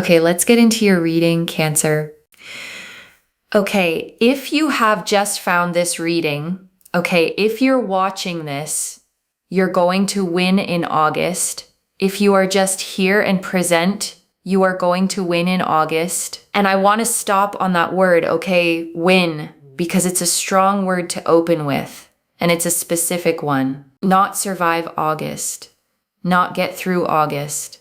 Okay, let's get into your reading, Cancer. Okay, if you have just found this reading, okay, if you're watching this, you're going to win in August. If you are just here and present, you are going to win in August. And I want to stop on that word, okay, win, because it's a strong word to open with, and it's a specific one. Not survive August, not get through August,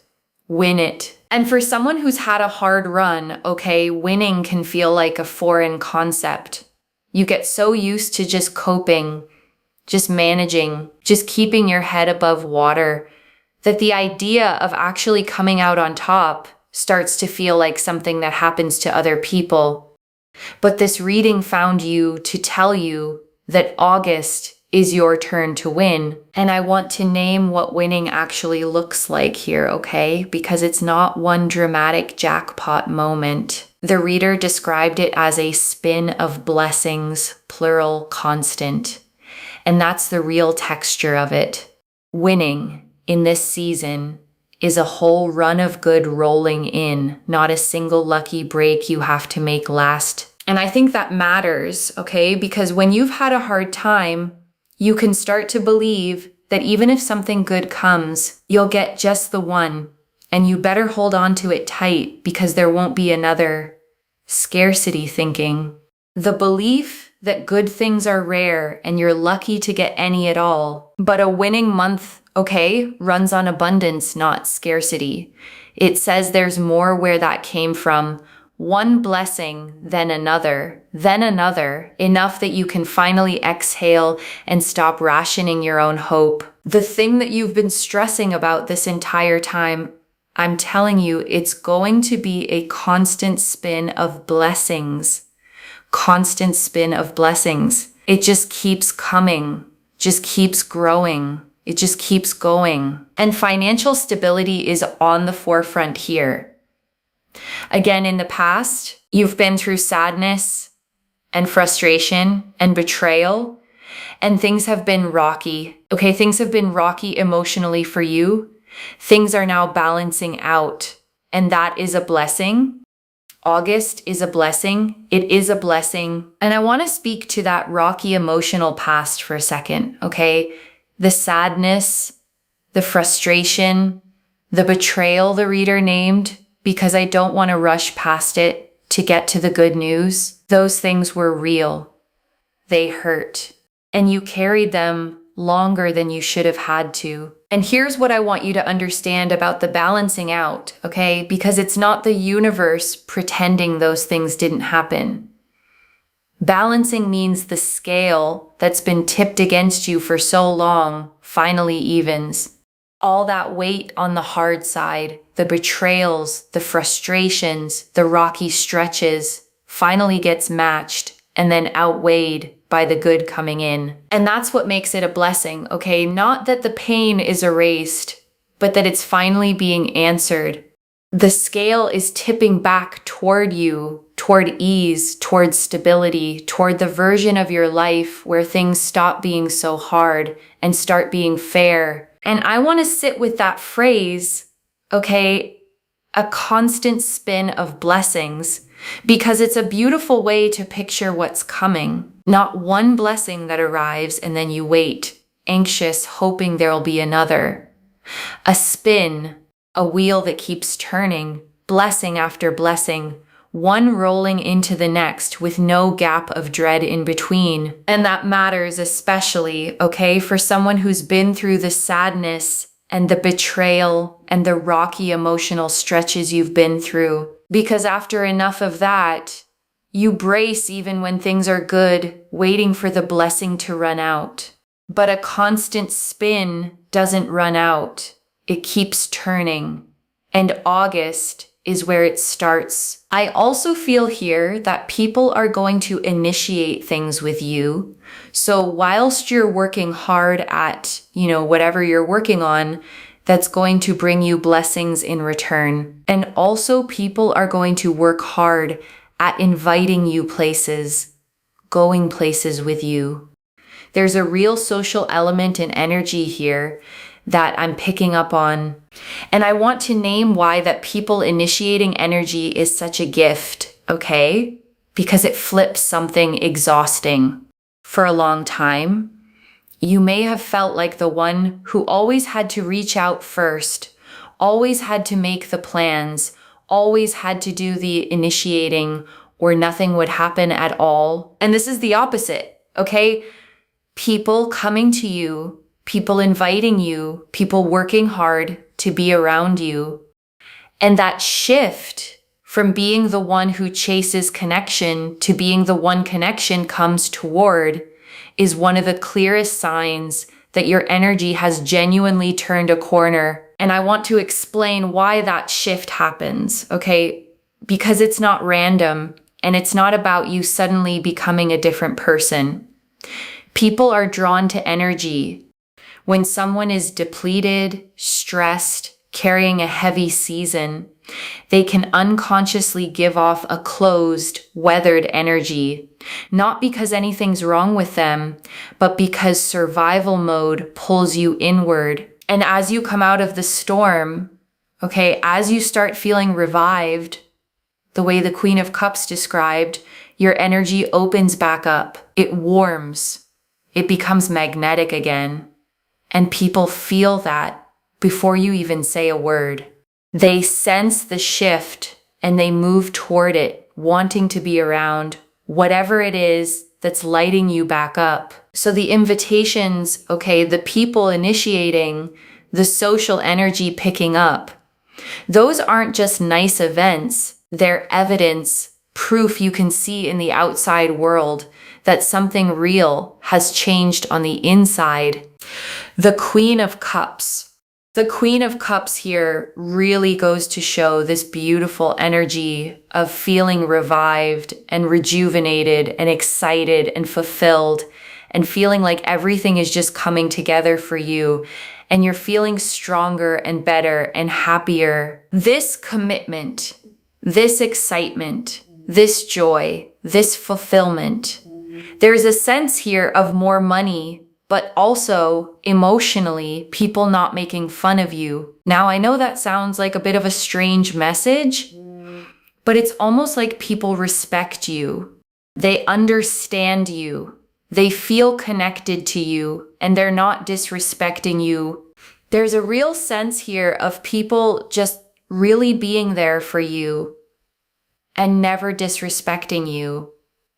win it. And for someone who's had a hard run, okay, winning can feel like a foreign concept. You get so used to just coping, just managing, just keeping your head above water, that the idea of actually coming out on top starts to feel like something that happens to other people. But this reading found you to tell you that August is your turn to win. And I want to name what winning actually looks like here, okay? Because it's not one dramatic jackpot moment. The reader described it as a spin of blessings, plural, constant. And that's the real texture of it. Winning in this season is a whole run of good rolling in, not a single lucky break you have to make last. And I think that matters, okay? Because when you've had a hard time, you can start to believe that even if something good comes, you'll get just the one, and you better hold on to it tight because there won't be another. Scarcity thinking. The belief that good things are rare and you're lucky to get any at all. But a winning month, okay, runs on abundance, not scarcity. It says there's more where that came from. One blessing, then another, enough that you can finally exhale and stop rationing your own hope. The thing that you've been stressing about this entire time, I'm telling you, it's going to be a constant spin of blessings. Constant spin of blessings. It just keeps coming, just keeps growing. It just keeps going. And financial stability is on the forefront here. Again, in the past, you've been through sadness and frustration and betrayal, and things have been rocky. Okay, things have been rocky emotionally for you. Things are now balancing out, and that is a blessing. August is a blessing. It is a blessing. And I want to speak to that rocky emotional past for a second, okay? The sadness, the frustration, the betrayal the reader named, because I don't want to rush past it to get to the good news. Those things were real. They hurt. And you carried them longer than you should have had to. And here's what I want you to understand about the balancing out, okay? Because it's not the universe pretending those things didn't happen. Balancing means the scale that's been tipped against you for so long finally evens. All that weight on the hard side, the betrayals, the frustrations, the rocky stretches, finally gets matched and then outweighed by the good coming in. And that's what makes it a blessing, okay? Not that the pain is erased, but that it's finally being answered. The scale is tipping back toward you, toward ease, toward stability, toward the version of your life where things stop being so hard and start being fair. And I want to sit with that phrase, okay, a constant spin of blessings, because it's a beautiful way to picture what's coming. Not one blessing that arrives and then you wait, anxious, hoping there'll be another. A spin, a wheel that keeps turning, blessing after blessing, one rolling into the next with no gap of dread in between. And that matters especially, okay, for someone who's been through the sadness and the betrayal and the rocky emotional stretches you've been through. Because after enough of that, you brace even when things are good, waiting for the blessing to run out. But a constant spin doesn't run out. It keeps turning. And August is where it starts. I also feel here that people are going to initiate things with you. So whilst you're working hard at, whatever you're working on, that's going to bring you blessings in return. And also people are going to work hard at inviting you places, going places with you. There's a real social element and energy here that I'm picking up on. And I want to name why that people initiating energy is such a gift, okay? Because it flips something exhausting. For a long time, you may have felt like the one who always had to reach out first, always had to make the plans, always had to do the initiating, or nothing would happen at all. And this is the opposite, okay? People coming to you, people inviting you, people working hard to be around you. And that shift from being the one who chases connection to being the one connection comes toward is one of the clearest signs that your energy has genuinely turned a corner. And I want to explain why that shift happens, okay? Because it's not random and it's not about you suddenly becoming a different person. People are drawn to energy. When someone is depleted, stressed, carrying a heavy season, they can unconsciously give off a closed, weathered energy, not because anything's wrong with them, but because survival mode pulls you inward. And as you come out of the storm, okay, as you start feeling revived, the way the Queen of Cups described, your energy opens back up. It warms. It becomes magnetic again. And people feel that before you even say a word. They sense the shift and they move toward it, wanting to be around whatever it is that's lighting you back up. So the invitations, okay, the people initiating, the social energy picking up, those aren't just nice events. They're evidence, proof you can see in the outside world that something real has changed on the inside. The Queen of Cups. The Queen of Cups here really goes to show this beautiful energy of feeling revived and rejuvenated and excited and fulfilled and feeling like everything is just coming together for you and you're feeling stronger and better and happier. This commitment, this excitement, this joy, this fulfillment, there's a sense here of more money, but also emotionally, people not making fun of you. Now, I know that sounds like a bit of a strange message, but it's almost like people respect you. They understand you. They feel connected to you, and they're not disrespecting you. There's a real sense here of people just really being there for you and never disrespecting you.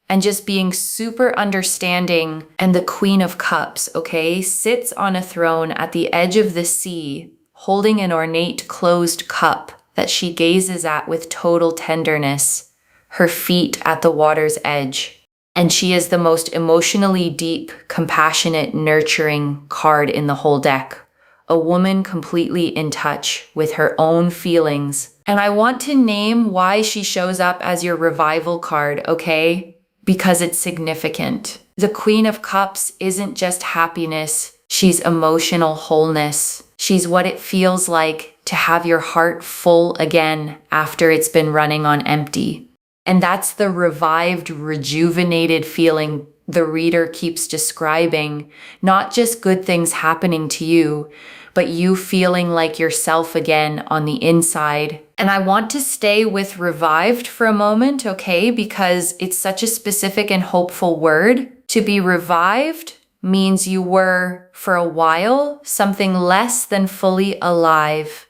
And just being super understanding. And the Queen of Cups, okay, sits on a throne at the edge of the sea, holding an ornate closed cup that she gazes at with total tenderness, her feet at the water's edge. And she is the most emotionally deep, compassionate, nurturing card in the whole deck. A woman completely in touch with her own feelings. And I want to name why she shows up as your revival card, okay? Because it's significant. The Queen of Cups isn't just happiness, she's emotional wholeness. She's what it feels like to have your heart full again after it's been running on empty. And that's the revived, rejuvenated feeling the reader keeps describing, not just good things happening to you, but you feeling like yourself again on the inside. And I want to stay with revived for a moment, okay? Because it's such a specific and hopeful word. To be revived means you were, for a while, something less than fully alive.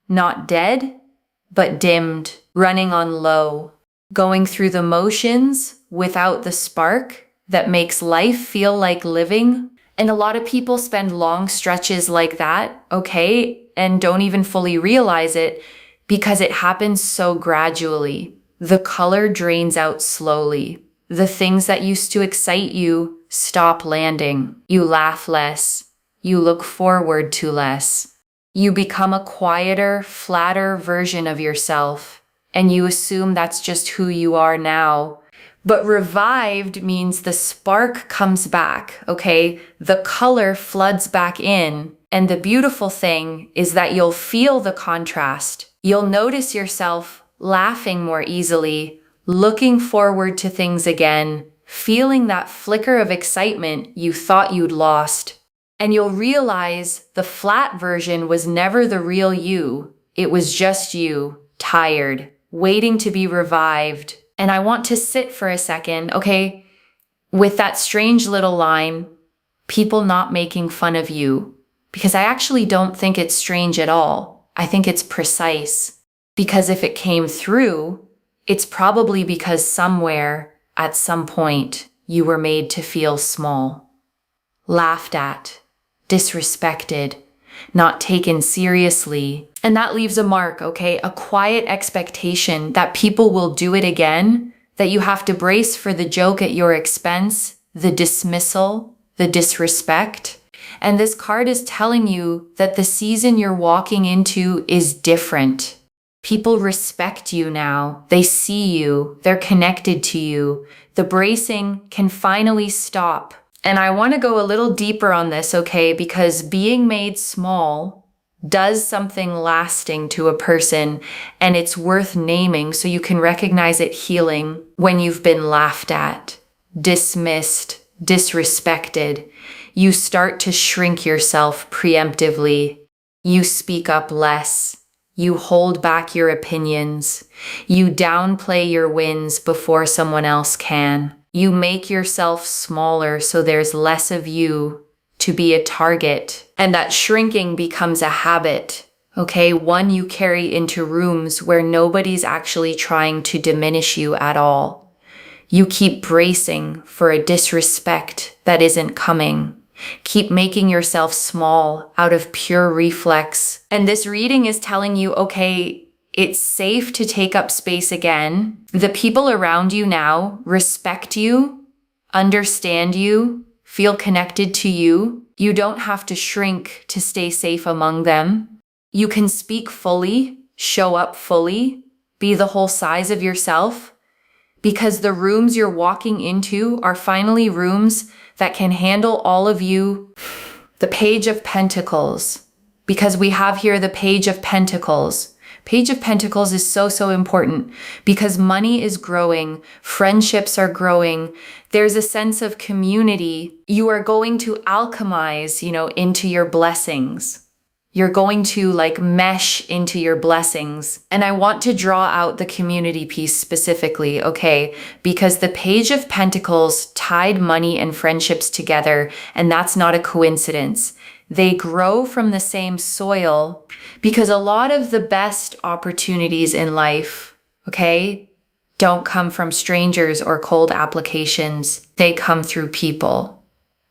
Not dead, but dimmed, running on low, going through the motions without the spark that makes life feel like living. And a lot of people spend long stretches like that, okay, and don't even fully realize it because it happens so gradually. The color drains out slowly. The things that used to excite you stop landing. You laugh less. You look forward to less. You become a quieter, flatter version of yourself, and you assume that's just who you are now. But revived means the spark comes back, okay? The color floods back in. And the beautiful thing is that you'll feel the contrast. You'll notice yourself laughing more easily, looking forward to things again, feeling that flicker of excitement you thought you'd lost. And you'll realize the flat version was never the real you. It was just you, tired, waiting to be revived. And I want to sit for a second, okay, with that strange little line, people not making fun of you. Because I actually don't think it's strange at all. I think it's precise. Because if it came through, it's probably because somewhere, at some point, you were made to feel small, laughed at, disrespected, not taken seriously. And that leaves a mark, okay? A quiet expectation that people will do it again, that you have to brace for the joke at your expense, the dismissal, the disrespect. And this card is telling you that the season you're walking into is different. People respect you now. They see you. They're connected to you. The bracing can finally stop. And I want to go a little deeper on this, okay? Because being made small does something lasting to a person, and it's worth naming so you can recognize it healing when you've been laughed at, dismissed, disrespected. You start to shrink yourself preemptively. You speak up less. You hold back your opinions. You downplay your wins before someone else can. You make yourself smaller so there's less of you to be a target. And that shrinking becomes a habit, okay? One you carry into rooms where nobody's actually trying to diminish you at all. You keep bracing for a disrespect that isn't coming. Keep making yourself small out of pure reflex. And this reading is telling you, okay, it's safe to take up space again. The people around you now respect you, understand you, feel connected to you. You don't have to shrink to stay safe among them. You can speak fully, show up fully, be the whole size of yourself, because the rooms you're walking into are finally rooms that can handle all of you. The Page of Pentacles, because we have here the Page of Pentacles. Page of Pentacles is so important because money is growing, friendships are growing, there's a sense of community. You are going to alchemize, into your blessings. You're going to mesh into your blessings. And I want to draw out the community piece specifically, okay? Because the Page of Pentacles tied money and friendships together, and that's not a coincidence. They grow from the same soil because a lot of the best opportunities in life, okay, don't come from strangers or cold applications. They come through people.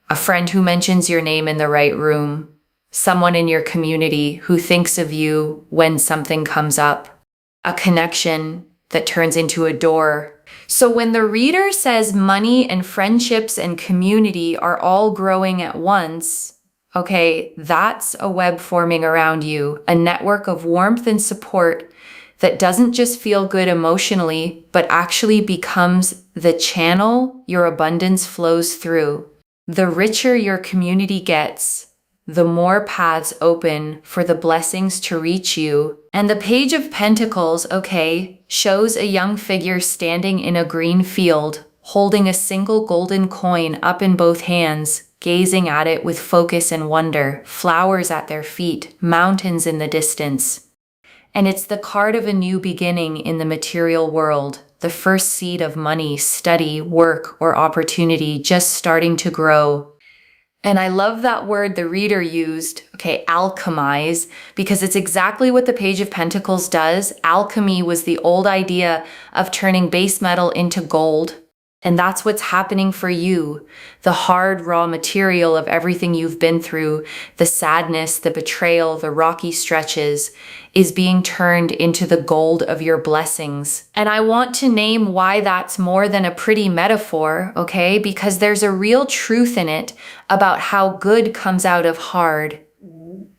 A friend who mentions your name in the right room. Someone in your community who thinks of you when something comes up. A connection that turns into a door. So when the reader says money and friendships and community are all growing at once, okay, that's a web forming around you, a network of warmth and support that doesn't just feel good emotionally, but actually becomes the channel your abundance flows through. The richer your community gets, the more paths open for the blessings to reach you. And the Page of Pentacles, okay, shows a young figure standing in a green field, holding a single golden coin up in both hands, gazing at it with focus and wonder, flowers at their feet, mountains in the distance. And it's the card of a new beginning in the material world, the first seed of money, study, work, or opportunity just starting to grow. And I love that word the reader used, okay, alchemize, because it's exactly what the Page of Pentacles does. Alchemy was the old idea of turning base metal into gold. And that's what's happening for you. The hard, raw material of everything you've been through, the sadness, the betrayal, the rocky stretches, is being turned into the gold of your blessings. And I want to name why that's more than a pretty metaphor, okay? Because there's a real truth in it about how good comes out of hard.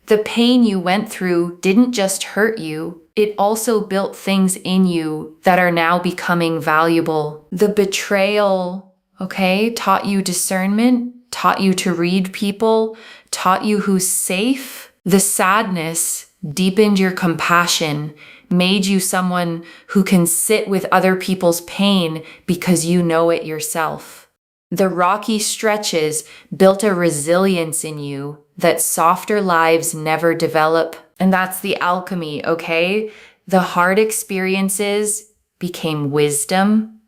The pain you went through didn't just hurt you. It also built things in you that are now becoming valuable. The betrayal, okay, taught you discernment, taught you to read people, taught you who's safe. The sadness deepened your compassion, made you someone who can sit with other people's pain because you know it yourself. The rocky stretches built a resilience in you that softer lives never develop. And that's the alchemy, okay? The hard experiences became wisdom,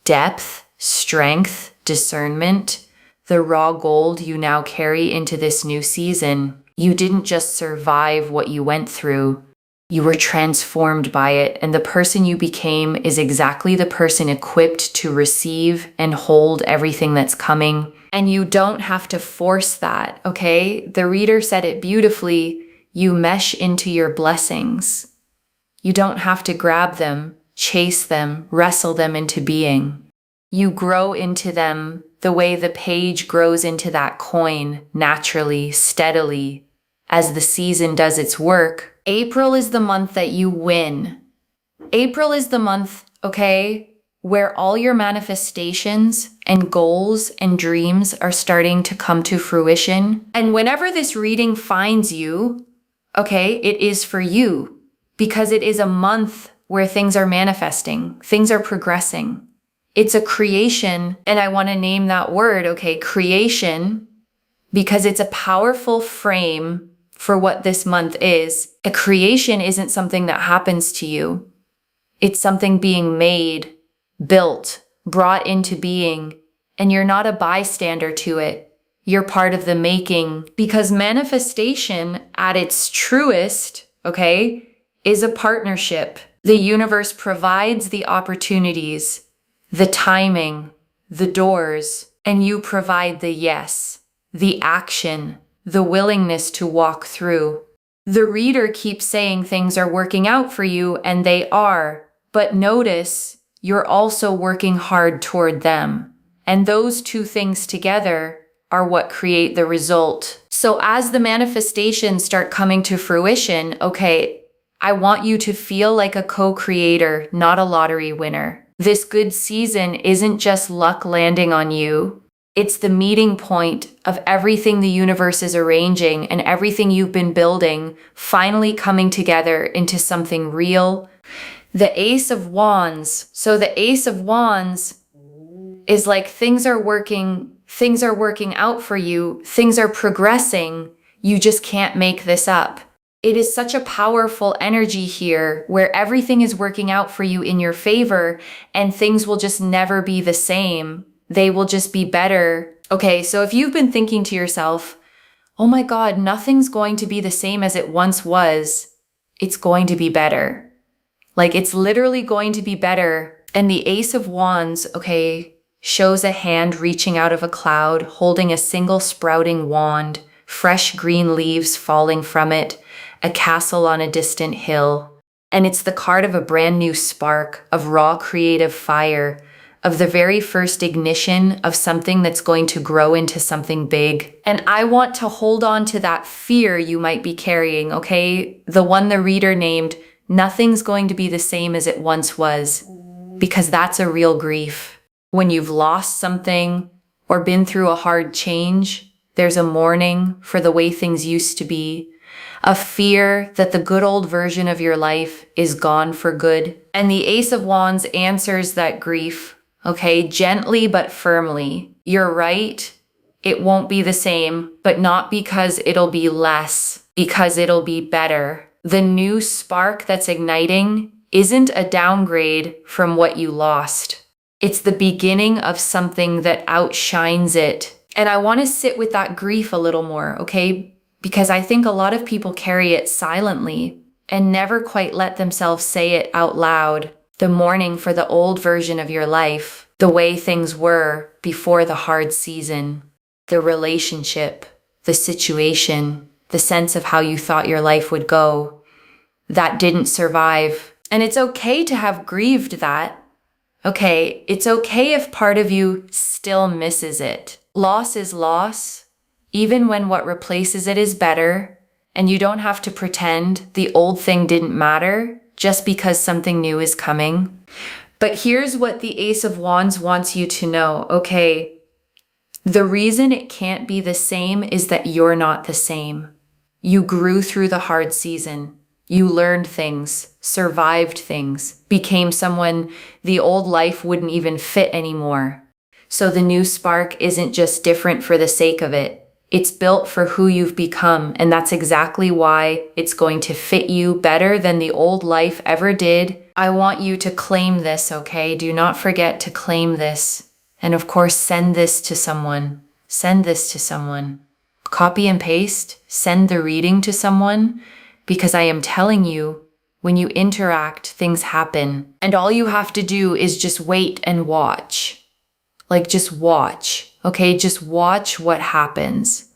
depth, strength, discernment, the raw gold you now carry into this new season. You didn't just survive what you went through. You were transformed by it, and the person you became is exactly the person equipped to receive and hold everything that's coming. And you don't have to force that, okay? The reader said it beautifully. You mesh into your blessings. You don't have to grab them, chase them, wrestle them into being. You grow into them the way the page grows into that coin, naturally, steadily, as the season does its work. April is the month that you win. April is the month, okay, where all your manifestations and goals and dreams are starting to come to fruition. And whenever this reading finds you, okay, it is for you, because it is a month where things are manifesting, things are progressing. It's a creation, and I want to name that word, okay, creation, because it's a powerful frame for what this month is. A creation isn't something that happens to you. It's something being made, built, brought into being, and you're not a bystander to it. You're part of the making, because manifestation at its truest, okay, is a partnership. The universe provides the opportunities, the timing, the doors, and you provide the yes, the action, the willingness to walk through. The reader keeps saying things are working out for you, and they are, but notice you're also working hard toward them. And those two things together are what create the result. So as the manifestations start coming to fruition, okay, I want you to feel like a co-creator, not a lottery winner. This good season isn't just luck landing on you. It's the meeting point of everything the universe is arranging and everything you've been building finally coming together into something real. The Ace of Wands. So the Ace of Wands is like things are working out for you. Things are progressing. You just can't make this up. It is such a powerful energy here where everything is working out for you in your favor and things will just never be the same. They will just be better. Okay, so if you've been thinking to yourself, oh my God, nothing's going to be the same as it once was, it's going to be better. Like it's literally going to be better. And the Ace of Wands, okay, shows a hand reaching out of a cloud, holding a single sprouting wand, fresh green leaves falling from it, a castle on a distant hill. And it's the card of a brand new spark, of raw creative fire, of the very first ignition of something that's going to grow into something big. And I want to hold on to that fear you might be carrying, okay? The one the reader named, nothing's going to be the same as it once was, because that's a real grief. When you've lost something or been through a hard change, there's a mourning for the way things used to be, a fear that the good old version of your life is gone for good. And the Ace of Wands answers that grief, okay, gently but firmly. You're right, it won't be the same, but not because it'll be less, because it'll be better. The new spark that's igniting isn't a downgrade from what you lost. It's the beginning of something that outshines it. And I want to sit with that grief a little more, okay? Because I think a lot of people carry it silently and never quite let themselves say it out loud. The mourning for the old version of your life, the way things were before the hard season, the relationship, the situation, the sense of how you thought your life would go, that didn't survive. And it's okay to have grieved that. Okay, it's okay if part of you still misses it. Loss is loss, even when what replaces it is better, and you don't have to pretend the old thing didn't matter just because something new is coming. But here's what the Ace of Wands wants you to know, okay? The reason it can't be the same is that you're not the same. You grew through the hard season. You learned things, survived things, became someone the old life wouldn't even fit anymore. So the new spark isn't just different for the sake of it. It's built for who you've become, and that's exactly why it's going to fit you better than the old life ever did. I want you to claim this, okay? Do not forget to claim this. And of course, send this to someone. Send this to someone. Copy and paste, send the reading to someone, because I am telling you, when you interact, things happen. And all you have to do is just wait and watch. Like, just watch, okay? Just watch what happens.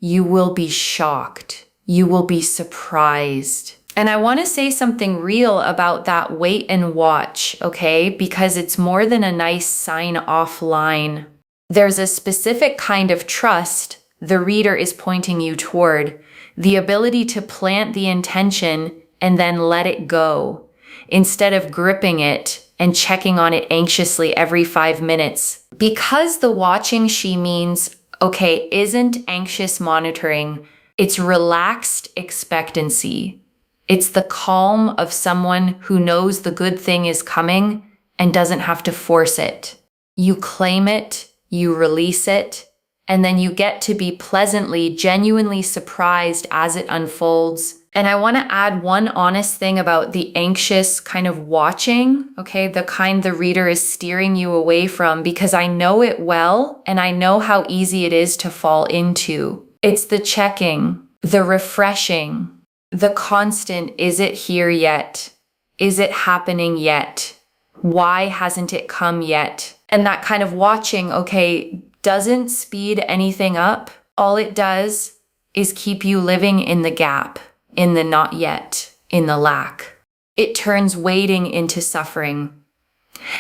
You will be shocked. You will be surprised. And I want to say something real about that wait and watch, okay? Because it's more than a nice sign-off line. There's a specific kind of trust the reader is pointing you toward. The ability to plant the intention and then let it go, instead of gripping it and checking on it anxiously every 5 minutes. Because the watching she means, okay, isn't anxious monitoring, it's relaxed expectancy. It's the calm of someone who knows the good thing is coming and doesn't have to force it. You claim it, you release it, and then you get to be pleasantly, genuinely surprised as it unfolds. And I want to add one honest thing about the anxious kind of watching, okay, the kind the reader is steering you away from, because I know it well, and I know how easy it is to fall into. It's the checking, the refreshing, the constant, is it here yet? Is it happening yet? Why hasn't it come yet? And that kind of watching, okay, doesn't speed anything up. All it does is keep you living in the gap, in the not yet, in the lack. It turns waiting into suffering.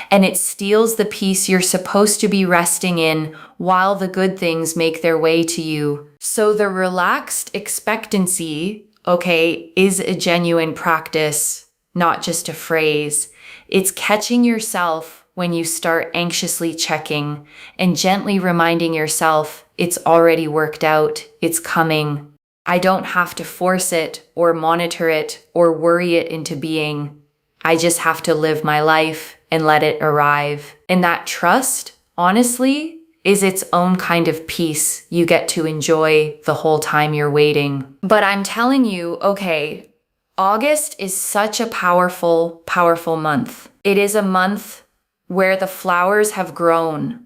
And it steals the peace you're supposed to be resting in while the good things make their way to you. So the relaxed expectancy, okay, is a genuine practice, not just a phrase. It's catching yourself when you start anxiously checking and gently reminding yourself it's already worked out, it's coming. I don't have to force it or monitor it or worry it into being. I just have to live my life and let it arrive. And that trust, honestly, is its own kind of peace you get to enjoy the whole time you're waiting. But I'm telling you, okay, August is such a powerful, powerful month. It is a month where the flowers have grown.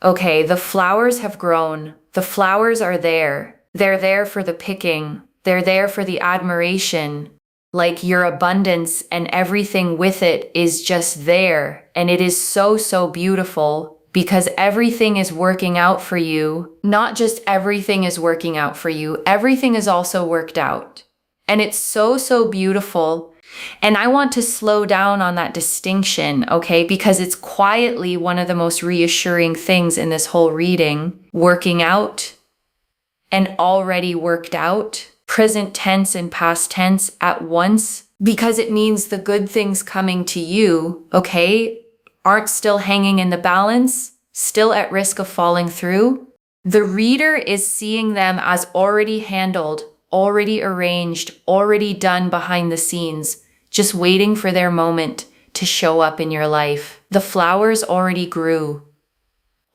Okay, the flowers have grown. The flowers are there. They're there for the picking. They're there for the admiration. Like your abundance and everything with it is just there. And it is so, so beautiful because everything is working out for you. Not just everything is working out for you. Everything is also worked out. And it's so, so beautiful. And I want to slow down on that distinction, okay? Because it's quietly one of the most reassuring things in this whole reading. Working out and already worked out, present tense and past tense at once, because it means the good things coming to you, okay, aren't still hanging in the balance, still at risk of falling through. The reader is seeing them as already handled, already arranged, already done behind the scenes, just waiting for their moment to show up in your life. The flowers already grew.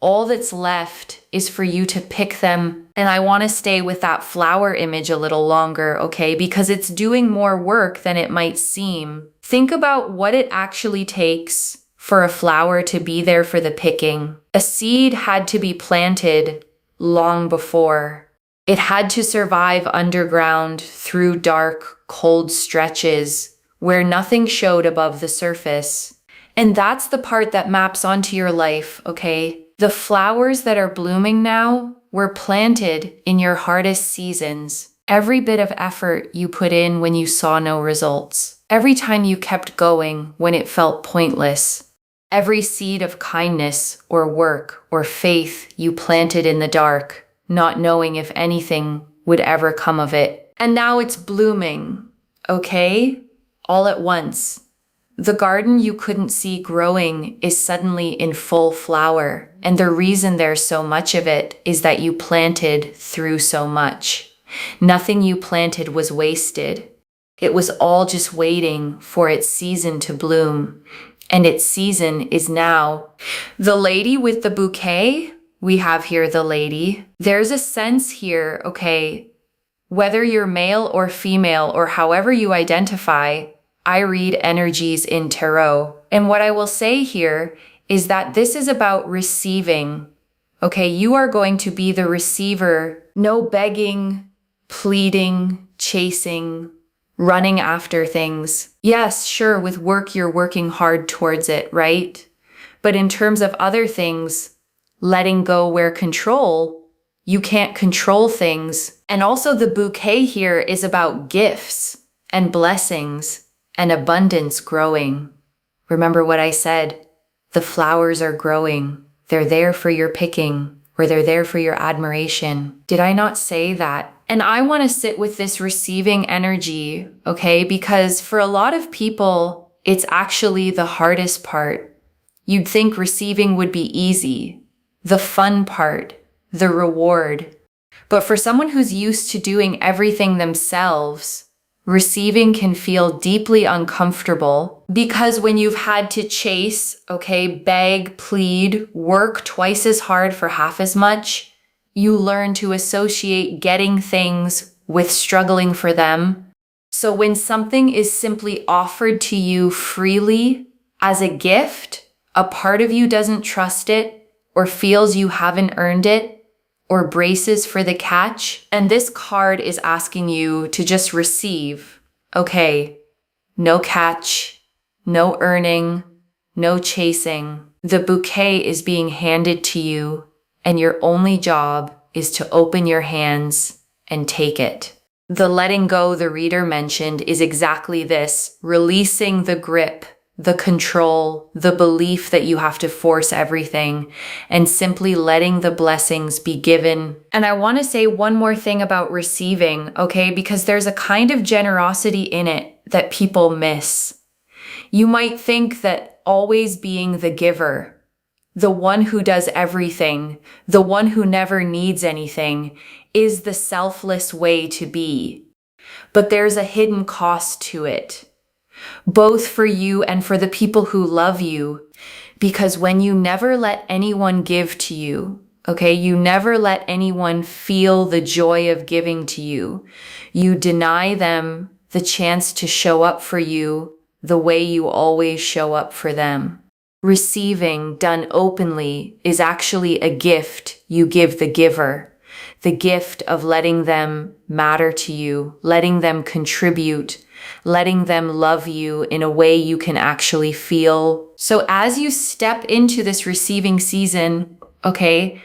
All that's left is for you to pick them. And I want to stay with that flower image a little longer, okay? Because it's doing more work than it might seem. Think about what it actually takes for a flower to be there for the picking. A seed had to be planted long before. It had to survive underground through dark, cold stretches where nothing showed above the surface. And that's the part that maps onto your life, okay? The flowers that are blooming now were planted in your hardest seasons. Every bit of effort you put in when you saw no results. Every time you kept going when it felt pointless. Every seed of kindness or work or faith you planted in the dark, not knowing if anything would ever come of it. And now it's blooming, okay? All at once. The garden you couldn't see growing is suddenly in full flower. And the reason there's so much of it is that you planted through so much. Nothing you planted was wasted. It was all just waiting for its season to bloom. and its season is now. The lady with the bouquet, we have here the lady. There's a sense here, okay, whether you're male or female or however you identify, I read energies in tarot. And what I will say here is that this is about receiving. Okay, you are going to be the receiver. No begging, pleading, chasing, running after things. Yes, sure, with work, you're working hard towards it, right? But in terms of other things, letting go where control, you can't control things. And also the bouquet here is about gifts and blessings and abundance growing. Remember what I said? The flowers are growing. They're there for your picking, or they're there for your admiration. Did I not say that? And I want to sit with this receiving energy, okay? Because for a lot of people, it's actually the hardest part. You'd think receiving would be easy, the fun part, the reward. But for someone who's used to doing everything themselves, receiving can feel deeply uncomfortable because when you've had to chase, okay, beg, plead, work twice as hard for half as much, you learn to associate getting things with struggling for them. So when something is simply offered to you freely as a gift, a part of you doesn't trust it or feels you haven't earned it or braces for the catch. And this card is asking you to just receive. Okay, no catch, no earning, no chasing. The bouquet is being handed to you, and your only job is to open your hands and take it. The letting go the reader mentioned is exactly this, releasing the grip, the control, the belief that you have to force everything, and simply letting the blessings be given. And I want to say one more thing about receiving, okay? Because there's a kind of generosity in it that people miss. You might think that always being the giver, the one who does everything, the one who never needs anything, is the selfless way to be. But there's a hidden cost to it, both for you and for the people who love you. Because when you never let anyone give to you, okay, you never let anyone feel the joy of giving to you, you deny them the chance to show up for you the way you always show up for them. Receiving done openly is actually a gift you give the giver, the gift of letting them matter to you, letting them contribute, letting them love you in a way you can actually feel. So as you step into this receiving season, okay,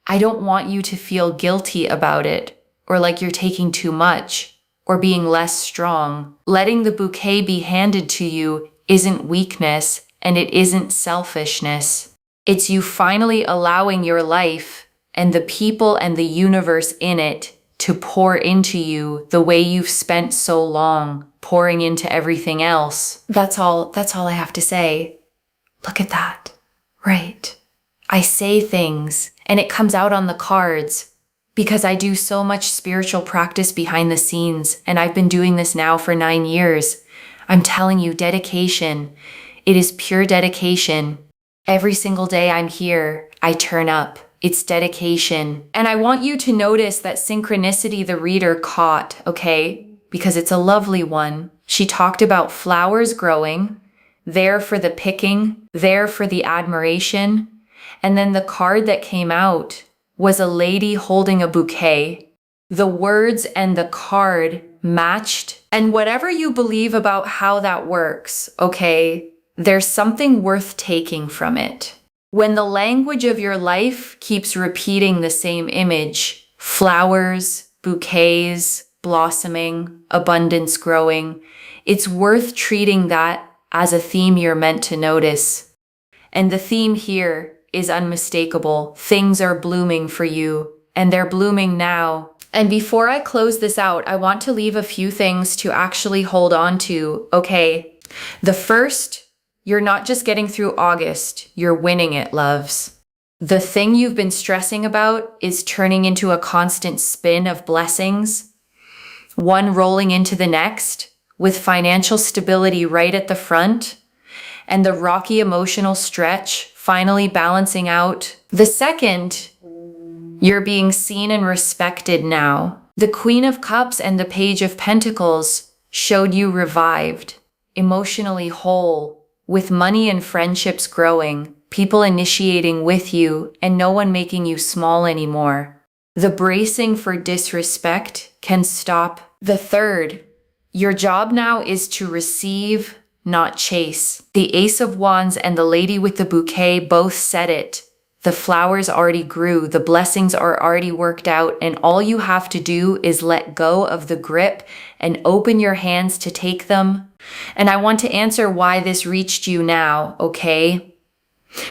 I don't want you to feel guilty about it or like you're taking too much or being less strong. Letting the bouquet be handed to you isn't weakness and it isn't selfishness. It's you finally allowing your life and the people and the universe in it to pour into you the way you've spent so long pouring into everything else. That's all I have to say. Look at that. Right. I say things and it comes out on the cards because I do so much spiritual practice behind the scenes, and I've been doing this now for 9 years. I'm telling you, dedication. It is pure dedication. Every single day I'm here, I turn up. It's dedication. And I want you to notice that synchronicity the reader caught, okay? Because it's a lovely one. She talked about flowers growing, there for the picking, there for the admiration. And then the card that came out was a lady holding a bouquet. The words and the card matched. And whatever you believe about how that works, okay, there's something worth taking from it. When the language of your life keeps repeating the same image, flowers, bouquets, blossoming, abundance growing, it's worth treating that as a theme you're meant to notice. And the theme here is unmistakable. Things are blooming for you, and they're blooming now. And before I close this out, I want to leave a few things to actually hold on to, okay? The first, you're not just getting through August, you're winning it, loves. The thing you've been stressing about is turning into a constant spin of blessings, one rolling into the next, with financial stability right at the front. and the rocky emotional stretch finally balancing out. The second, you're being seen and respected now. The Queen of Cups and the Page of Pentacles showed you revived, emotionally whole, with money and friendships growing, people initiating with you, and no one making you small anymore. The bracing for disrespect can stop. The third, your job now is to receive, not chase. The Ace of Wands and the Lady with the Bouquet both said it. The flowers already grew, the blessings are already worked out, and all you have to do is let go of the grip and open your hands to take them. And I want to answer why this reached you now, okay?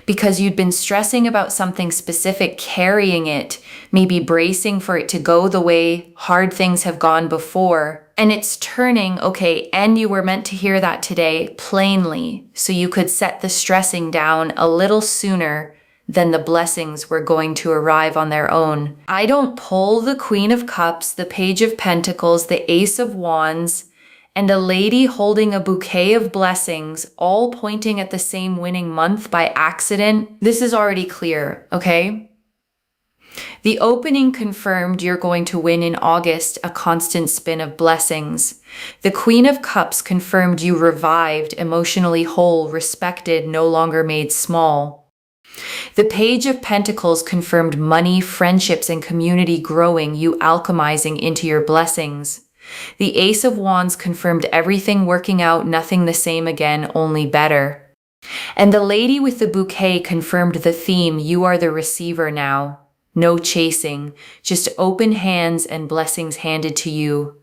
Because you'd been stressing about something specific, carrying it, maybe bracing for it to go the way hard things have gone before. And it's turning, okay, and you were meant to hear that today plainly, so you could set the stressing down a little sooner than the blessings were going to arrive on their own. I don't pull the Queen of Cups, the Page of Pentacles, the Ace of Wands, and a lady holding a bouquet of blessings, all pointing at the same winning month by accident. This is already clear, okay? The opening confirmed you're going to win in August a constant spin of blessings. The Queen of Cups confirmed you revived, emotionally whole, respected, no longer made small. The Page of Pentacles confirmed money, friendships, and community growing, you alchemizing into your blessings. The Ace of Wands confirmed everything working out, nothing the same again, only better. And the Lady with the Bouquet confirmed the theme, you are the receiver now. No chasing, just open hands and blessings handed to you.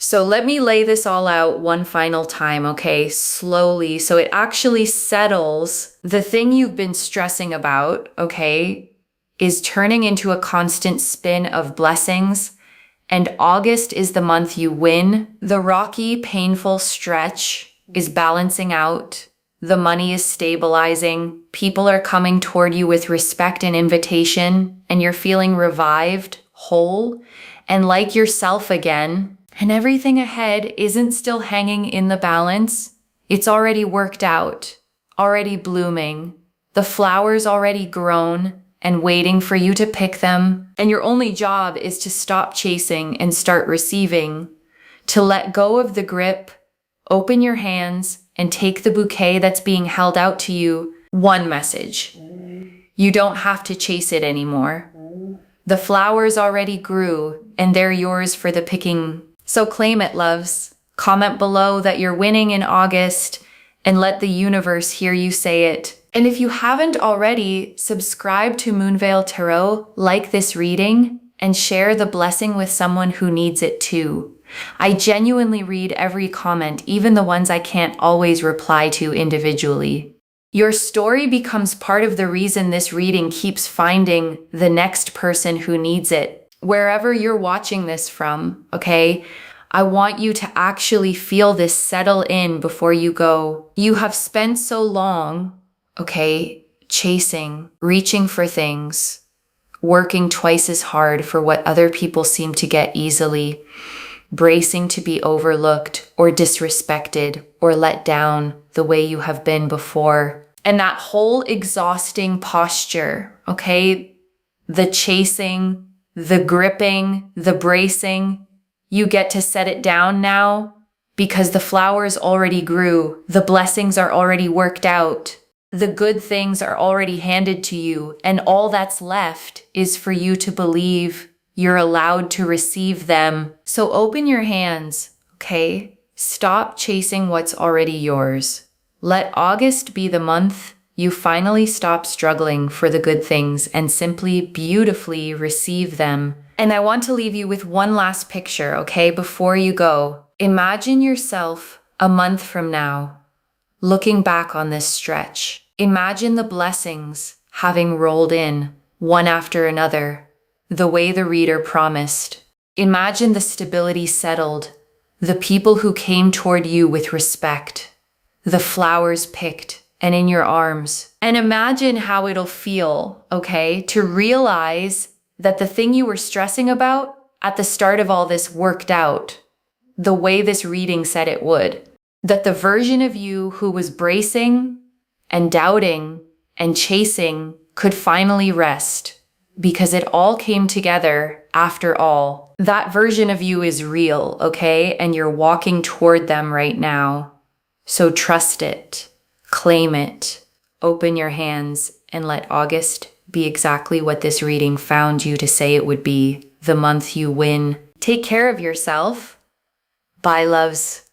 So let me lay this all out one final time, okay, slowly, so it actually settles. The thing you've been stressing about, okay, is turning into a constant spin of blessings, and August is the month you win. The rocky, painful stretch is balancing out. The money is stabilizing. People are coming toward you with respect and invitation, and you're feeling revived, whole, and like yourself again. And everything ahead isn't still hanging in the balance. It's already worked out, already blooming. The flowers already grown and waiting for you to pick them. And your only job is to stop chasing and start receiving, to let go of the grip, open your hands, and take the bouquet that's being held out to you. One message. You don't have to chase it anymore. The flowers already grew, and they're yours for the picking. So claim it, loves. Comment below that you're winning in August and let the universe hear you say it. And if you haven't already, subscribe to Moonveil Tarot, like this reading, and share the blessing with someone who needs it too. I genuinely read every comment, even the ones I can't always reply to individually. Your story becomes part of the reason this reading keeps finding the next person who needs it. Wherever you're watching this from, okay, I want you to actually feel this settle in before you go. You have spent so long, okay, chasing, reaching for things, working twice as hard for what other people seem to get easily, bracing to be overlooked or disrespected or let down the way you have been before. And that whole exhausting posture, okay, the chasing, the gripping, the bracing, you get to set it down now because the flowers already grew. The blessings are already worked out. The good things are already handed to you. And all that's left is for you to believe you're allowed to receive them. So open your hands, okay? Stop chasing what's already yours. Let August be the month you finally stop struggling for the good things and simply beautifully receive them. And I want to leave you with one last picture, okay, before you go. Imagine yourself a month from now, looking back on this stretch. Imagine the blessings having rolled in, one after another, the way the reader promised. Imagine the stability settled, the people who came toward you with respect, the flowers picked, and in your arms. And imagine how it'll feel, okay, to realize that the thing you were stressing about at the start of all this worked out the way this reading said it would. That the version of you who was bracing, and doubting and chasing could finally rest because it all came together after all. That version of you is real, okay? And you're walking toward them right now. So trust it, claim it, open your hands, and let August be exactly what this reading found you to say it would be, the month you win. Take care of yourself. Bye, loves.